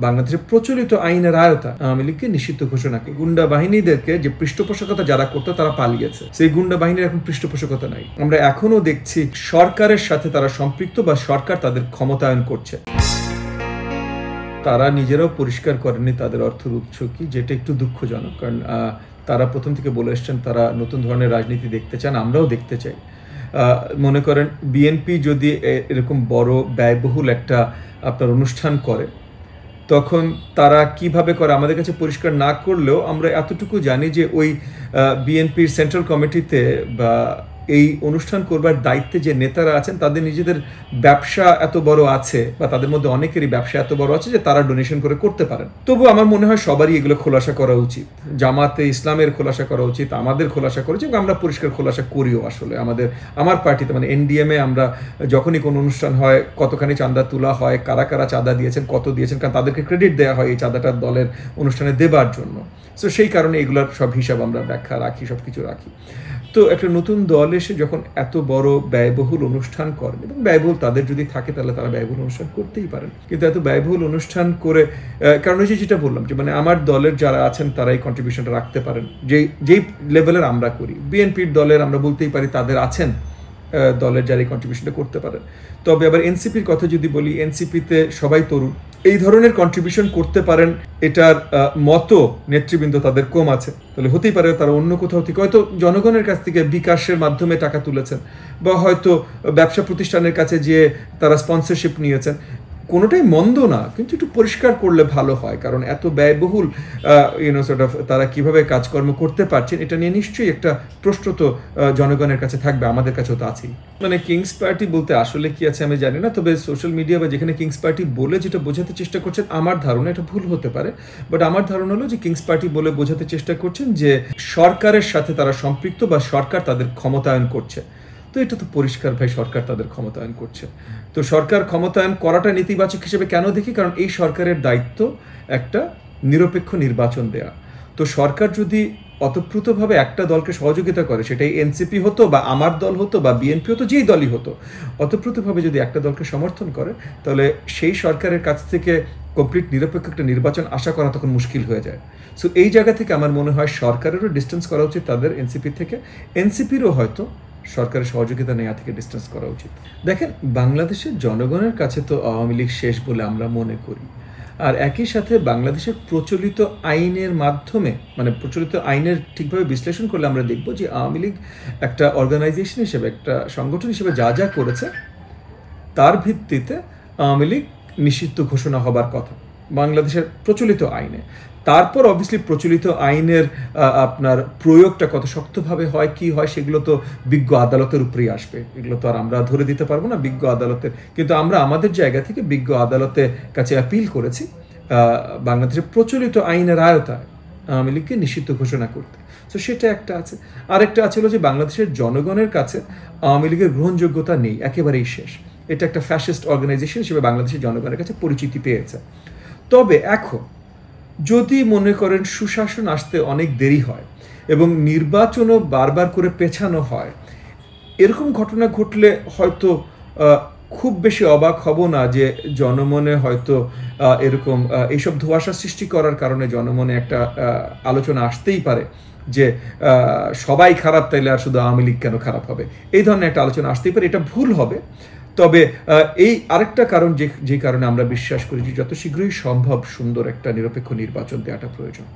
বাংলাদেশের প্রচলিত আইনের আয়তা আওয়ামী লীগকে নিষিদ্ধ ঘোষণা করে। গুন্ডা বাহিনীদেরকে যে পৃষ্ঠপোষকতা যারা করতো তারা পালিয়েছে, সেই গুন্ডা বাহিনীর এখন পৃষ্ঠপোষকতা নাই। আমরা এখনো দেখছি সরকারের সাথে তারা সম্পৃক্ত বা সরকার তাদের ক্ষমতায়ন করছে। তারা নিজেরাও পরিষ্কার করেনি তাদের অর্থের উৎস কি, যেটা একটু দুঃখজনক। কারণ তারা প্রথম থেকে বলে এসছেন তারা নতুন ধরনের রাজনীতি দেখতে চান, আমরাও দেখতে চাই। মনে করেন বিএনপি যদি এরকম বড় ব্যয়বহুল একটা আপনার অনুষ্ঠান করে, তখন তারা কিভাবে করে আমাদের কাছে পরিষ্কার না করলেও আমরা এতটুকু জানি যে ওই বিএনপির সেন্ট্রাল কমিটিতে বা এই অনুষ্ঠান করবার দায়িত্বে যে নেতারা আছেন তাদের নিজেদের ব্যবসা এত বড় আছে, বা তাদের মধ্যে অনেকেরই ব্যবসা এত বড় আছে যে তারা ডোনেশন করে করতে পারেন। তবু আমার মনে হয় সবারই এগুলো খোলাসা করা উচিত। জামাতে ইসলামের খোলাসা করা উচিত, আমাদের খোলাসা করা উচিত, আমরা পরিষ্কার খোলাসা করিও। আসলে আমার পার্টিতে মানে এনডিএমে আমরা যখনই কোনো অনুষ্ঠান হয় কতখানি চাঁদা তোলা হয়, কারা কারা চাঁদা দিয়েছেন, কত দিয়েছেন, কারণ তাদেরকে ক্রেডিট দেওয়া হয় এই চাঁদাটা দলের অনুষ্ঠানে দেবার জন্য। সো সেই কারণে এগুলোর সব হিসাব আমরা ব্যাখ্যা রাখি, সব কিছু রাখি। তো একটা নতুন দল এসে যখন এত বড় ব্যয়বহুল অনুষ্ঠান করেন, এবং ব্যয়বহুল তাদের যদি থাকে তাহলে তারা ব্যয়বহুল অনুষ্ঠান করতেই পারেন, কিন্তু এত ব্যয়বহুল অনুষ্ঠান করে, কারণ ওই যেটা বললাম যে মানে আমার দলের যারা আছেন তারা এই কন্ট্রিবিউশনটা রাখতে পারেন যেই লেভেলের আমরা করি। বিএনপির দলের আমরা বলতেই পারি তাদের আছেন দলের যারা এই কন্ট্রিবিউশনটা করতে পারেন। তবে আবার এনসিপির কথা যদি বলি, এনসিপিতে সবাই তরুণ, এই ধরনের কন্ট্রিবিউশন করতে পারেন এটার মতো নেতৃবৃন্দ তাদের কম আছে। তাহলে হতেই পারে তারা অন্য কোথাও থেকে হয়তো জনগণের কাছ থেকে বিকাশের মাধ্যমে টাকা তুলেছেন, বা হয়তো ব্যবসা প্রতিষ্ঠানের কাছে গিয়ে তারা স্পন্সরশিপ নিয়েছেন। কোনোটাই মন্দ না, কিন্তু একটু পরিষ্কার করলে ভালো হয়। কারণ এত ব্যয়বহুল তারা কিভাবে কাজকর্ম করতে পারছেন এটা নিয়ে নিশ্চয়ই একটা প্রশ্ন তো জনগণের কাছে থাকবে, আমাদের কাছেও তো আছেই। মানে কিংস পার্টি বলতে আসলে কি আছে আমি জানি না, তবে সোশ্যাল মিডিয়া বা যেখানে কিংস পার্টি বলে যেটা বোঝাতে চেষ্টা করছেন, আমার ধারণা এটা ভুল হতে পারে, বাট আমার ধারণা হলো যে কিংস পার্টি বলে বোঝাতে চেষ্টা করছেন যে সরকারের সাথে তারা সম্পৃক্ত বা সরকার তাদের ক্ষমতায়ন করছে। তো এটা তো পরিষ্কার ভাই, সরকার তাদের ক্ষমতায়ন করছে। তো সরকার ক্ষমতায়ন করাটা নেতিবাচক হিসেবে কেন দেখি? কারণ এই সরকারের দায়িত্ব একটা নিরপেক্ষ নির্বাচন দেয়া। তো সরকার যদি অতপ্রুতভাবে একটা দলকে সহযোগিতা করে, সেটাই এনসিপি হতো বা আমার দল হতো বা বিএনপি হতো, যেই দলই হতো, অতপ্রুতভাবে যদি একটা দলকে সমর্থন করে, তাহলে সেই সরকারের কাছ থেকে কমপ্লিট নিরপেক্ষ একটা নির্বাচন আশা করা তখন মুশকিল হয়ে যায়। সো এই জায়গা থেকে আমার মনে হয় সরকারেরও ডিস্টেন্স করা উচিত তাদের এনসিপি থেকে, এনসিপিরও হয়তো সরকারের সহযোগিতা নেওয়া থেকে ডিস্টেন্স করা উচিত। দেখেন, বাংলাদেশের জনগণের কাছে তো আওয়ামী লীগ শেষ বলে আমরা মনে করি। আর একই সাথে বাংলাদেশের প্রচলিত আইনের মাধ্যমে, মানে প্রচলিত আইনের ঠিকভাবে বিশ্লেষণ করলে আমরা দেখব যে আওয়ামী লীগ একটা অর্গানাইজেশন হিসেবে, একটা সংগঠন হিসেবে যা যা করেছে তার ভিত্তিতে আওয়ামী লীগ নিষিদ্ধ ঘোষণা হবার কথা বাংলাদেশের প্রচলিত আইনে। তারপর অবভিয়াসলি প্রচলিত আইনের আপনার প্রয়োগটা কত শক্তভাবে হয়, কি হয়, সেগুলো তো বিজ্ঞ আদালতের উপরেই আসবে। এগুলো তো আর আমরা ধরে দিতে পারবো না বিজ্ঞ আদালতের। কিন্তু আমরা আমাদের জায়গা থেকে বিজ্ঞ আদালতের কাছে অ্যাপিল করেছি বাংলাদেশের প্রচলিত আইনের আয়তায় আওয়ামী লীগকে নিষিদ্ধ ঘোষণা করতে। তো সেটা একটা আছে। আরেকটা আছে হলো যে বাংলাদেশের জনগণের কাছে আওয়ামী লীগের গ্রহণযোগ্যতা নেই, একেবারেই শেষ। এটা একটা ফ্যাসিস্ট অর্গানাইজেশন হিসেবে বাংলাদেশের জনগণের কাছে পরিচিতি পেয়েছে। তবে এখন যদি মনে করেন সুশাসন আসতে অনেক দেরি হয় এবং নির্বাচনও বারবার করে পেছানো হয়, এরকম ঘটনা ঘটলে হয়তো খুব বেশি অবাক হব না যে জনমনে হয়তো এরকম এইসব ধোঁয়াশা সৃষ্টি করার কারণে জনমনে একটা আলোচনা আসতেই পারে যে সবাই খারাপ, তাইলে আর শুধু আওয়ামী লীগ কেন খারাপ হবে, এই ধরনের একটা আলোচনা আসতেই পারে। এটা ভুল হবে। তবে এই আরেকটা কারণ, যে কারণে আমরা বিশ্বাস করি যে যত শীঘ্রই সম্ভব সুন্দর একটা নিরপেক্ষ নির্বাচন দেওয়াটা প্রয়োজন।